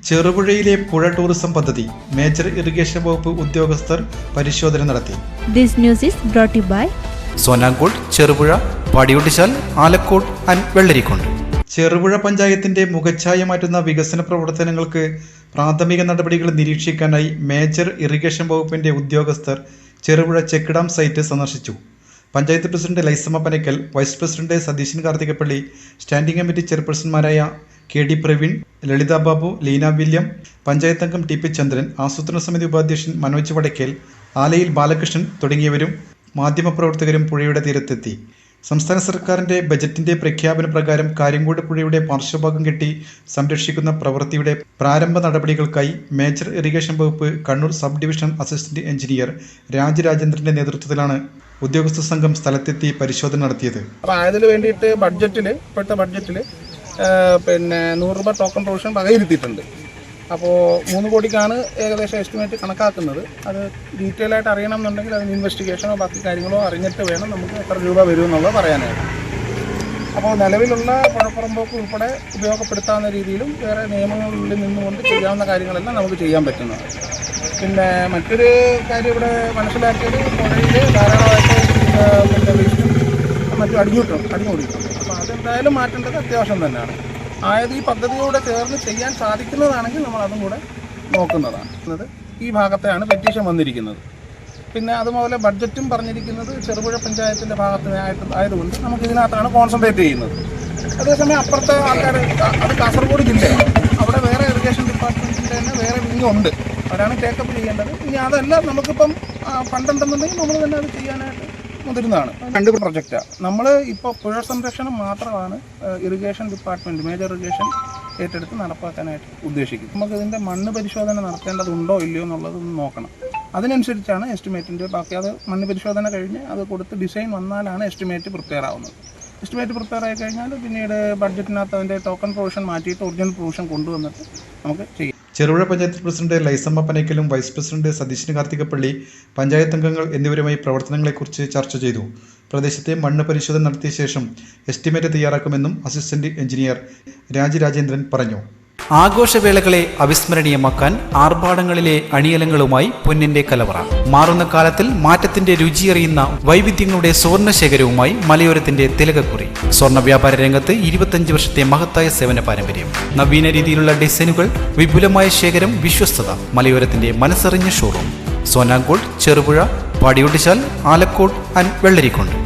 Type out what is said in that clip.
ചെറുപുഴയിലെ പുഴ ടൂറിസം പദ്ധതി major irrigation വകുപ്പ് ഉദ്യോഗസ്ഥർ പരിശോധന നടത്തി. This news is brought to you by Sonankode, Cherupuzha, Padiyottuchal, Alakode and Vellarikundu. Cherupuzha പഞ്ചായത്തിന്റെ മുഖച്ഛായ മാറ്റുന്ന വികസന പ്രവർത്തനങ്ങൾക്ക് പ്രാഥമിക നടപടികൾ നിരീക്ഷിക്കാനായി മേജർ ഇറിഗേഷൻ വകുപ്പിന്റെ ഉദ്യോഗസ്ഥർ ചെറുപുഴ ചെക്ക് ഡാം സൈറ്റ് സന്ദർശിച്ചു. Panchayat president Laisamma Panakkal, vice president Satheesan Karthikappally, standing committee ചെയർപേഴ്സൺമാരായ KD പ്രവീൺ, ലളിത ബാബു, ലീന വില്യം, പഞ്ചായത്ത് അംഗം TP ചന്ദ്രൻ, ആസൂത്രണ സമിതി ഉപാധ്യക്ഷൻ മനോജ് വടക്കേൽ, ആലയിൽ ബാലകൃഷ്ണൻ തുടങ്ങിയവരും മാധ്യമപ്രവർത്തകരും പുഴയുടെ തീരത്തെത്തി. സംസ്ഥാന സർക്കാരിന്റെ ബജറ്റിന്റെ പ്രഖ്യാപന പ്രകാരം കാര്യങ്കോട് പുഴയുടെ പാർശ്വഭാഗം കെട്ടി സംരക്ഷിക്കുന്ന പ്രവൃത്തിയുടെ പ്രാരംഭ നടപടികൾക്കായി മേജർ ഇറിഗേഷൻ വകുപ്പ് Kannur sub division assistant engineer രാജരാജേന്ദ്രന്റെ നേതൃത്വത്തിലാണ് ഉദ്യോഗസ്ഥ സംഘം സ്ഥലത്തെത്തി പരിശോധന നടത്തിയത്. അതിന് വേണ്ടിയിട്ട് ഇപ്പോഴത്തെ ബഡ്ജറ്റിൽ 100 രൂപ ടോക്കൺ പ്രൊവിഷൻ വകയിരുത്തിയിട്ടുണ്ട്. അപ്പോൾ 3 കോടിക്കാണ് ഏകദേശം എസ്റ്റിമേറ്റ് കണക്കാക്കുന്നത്. അത് ഡീറ്റെയിൽ ആയിട്ട് അറിയണം എന്നുണ്ടെങ്കിൽ അതിന് ഇൻവെസ്റ്റിഗേഷനോ ബാക്കി കാര്യങ്ങളോ അറിഞ്ഞിട്ട് വേണം നമുക്ക് എത്ര രൂപ വരുമെന്നുള്ളത് പറയാനായിട്ട്. അപ്പോൾ നിലവിലുള്ള പുഴപ്പുറമ്പോക്ക് ഉൾപ്പെടെ ഉപയോഗപ്പെടുത്താവുന്ന രീതിയിലും വേറെ നിയമങ്ങളിൽ നിന്നുകൊണ്ട് ചെയ്യാവുന്ന കാര്യങ്ങളെല്ലാം നമുക്ക് ചെയ്യാൻ പറ്റുന്നതാണ്. പിന്നെ മറ്റൊരു കാര്യം ഇവിടെ മനസ്സിലാക്കിയത് പുഴയിൽ ധാരാളമായിട്ട് വേസ്റ്റും മറ്റും അടിഞ്ഞുകൂടിയിട്ടുണ്ട്. അപ്പോൾ അതെന്തായാലും മാറ്റേണ്ടത് അത്യാവശ്യം തന്നെയാണ്. ആയത് ഈ പദ്ധതിയോടെ ചേർന്ന് ചെയ്യാൻ സാധിക്കുന്നതാണെങ്കിൽ നമ്മൾ അതും കൂടെ നോക്കുന്നതാണ്. ഈ ഭാഗത്തെയാണ് പെറ്റീഷൻ വന്നിരിക്കുന്നത്. പിന്നെ അതുപോലെ ബഡ്ജറ്റും പറഞ്ഞിരിക്കുന്നത് ചെറുപുഴ പഞ്ചായത്തിൻ്റെ ആയതുകൊണ്ട് നമുക്ക് ഇതിനകത്താണ് കോൺസെൻട്രേറ്റ് ചെയ്യുന്നത്. അതേസമയം അപ്പുറത്തെ ആൾക്കാർ അത് കാസർഗോഡ് ജില്ലയാണ്. അവിടെ വേറെ ഇറിഗേഷൻ ഡിപ്പാർട്ട്മെൻറ്റിൻ്റെ തന്നെ വേറെ വിങ്ങുണ്ട്. അവരാണ് ടേക്കപ്പ് ചെയ്യേണ്ടത്. ഇനി അതല്ല നമുക്കിപ്പം ഫണ്ടുണ്ടെന്നുണ്ടെങ്കിൽ നമ്മൾ തന്നെ അത് ചെയ്യാനായിട്ട് മുതിരുന്നതാണ്. 2 പ്രൊജക്റ്റാണ്. നമ്മൾ ഇപ്പോൾ പുഴ സംരക്ഷണം മാത്രമാണ് ഇറിഗേഷൻ ഡിപ്പാർട്ട്മെൻറ്റ് മേജർ ഇറിഗേഷൻ ഏറ്റെടുത്ത് നടപ്പാക്കാനായിട്ട് ഉദ്ദേശിക്കുന്നത്. നമുക്കിതിൻ്റെ മണ്ണ് പരിശോധന നടത്തേണ്ടതുണ്ടോ ഇല്ലയോ എന്നുള്ളത് നോക്കണം. അതിനനുസരിച്ചാണ് എസ്റ്റിമേറ്റിൻ്റെ ബാക്കി. അത് മണ്ണ് പരിശോധന കഴിഞ്ഞ് അത് കൊടുത്ത് ഡിസൈൻ വന്നാലാണ് എസ്റ്റിമേറ്റ് പ്രിപ്പയർ ആവുന്നത്. എസ്റ്റിമേറ്റ് പ്രിപ്പയർ ആയി കഴിഞ്ഞാൽ പിന്നീട് ബഡ്ജറ്റിനകത്ത് അതിൻ്റെ ടോക്കൺ പ്രൊവിഷൻ മാറ്റിയിട്ട് ഒറിജിനൽ പ്രൊവിഷൻ കൊണ്ടുവന്നിട്ട് നമുക്ക് ചെയ്യാം. ചെറുപുഴ പഞ്ചായത്ത് പ്രസിഡന്റ് ലൈസമ്മ പനക്കലും വൈസ് പ്രസിഡന്റ് സതീശൻ കാർത്തികപ്പള്ളി, പഞ്ചായത്ത് അംഗങ്ങൾ എന്നിവരുമായി പ്രവർത്തനങ്ങളെക്കുറിച്ച് ചർച്ച ചെയ്തു. പ്രദേശത്തെ മണ്ണ് പരിശോധന നടത്തിയ ശേഷം എസ്റ്റിമേറ്റ് തയ്യാറാക്കുമെന്നും അസിസ്റ്റന്റ് എഞ്ചിനീയർ രാജരാജേന്ദ്രൻ പറഞ്ഞു. ആഘോഷവേളകളെ അവിസ്മരണീയമാക്കാൻ ആർഭാടങ്ങളിലെ അണിയലങ്ങളുമായി പൊന്നിന്റെ കലവറ. മാറുന്ന കാലത്തിൽ മാറ്റത്തിന്റെ രുചിയറിയുന്ന വൈവിധ്യങ്ങളുടെ സ്വർണ്ണശേഖരവുമായി മലയോരത്തിന്റെ തിലകക്കുറി. സ്വർണ്ണ വ്യാപാര രംഗത്ത് 25 വർഷത്തെ മഹത്തായ സേവന പാരമ്പര്യം. നവീന രീതിയിലുള്ള ഡിസൈനുകൾ, വിപുലമായ ശേഖരം, വിശ്വസ്തത. മലയോരത്തിന്റെ മനസ്സറിഞ്ഞ ഷോറൂം. സോനാങ്കോട്, ചെറുപുഴ, പാടിയൊട്ടിച്ചാൽ, ആലക്കോട് ആൻഡ് വെള്ളരിക്കുണ്ട്.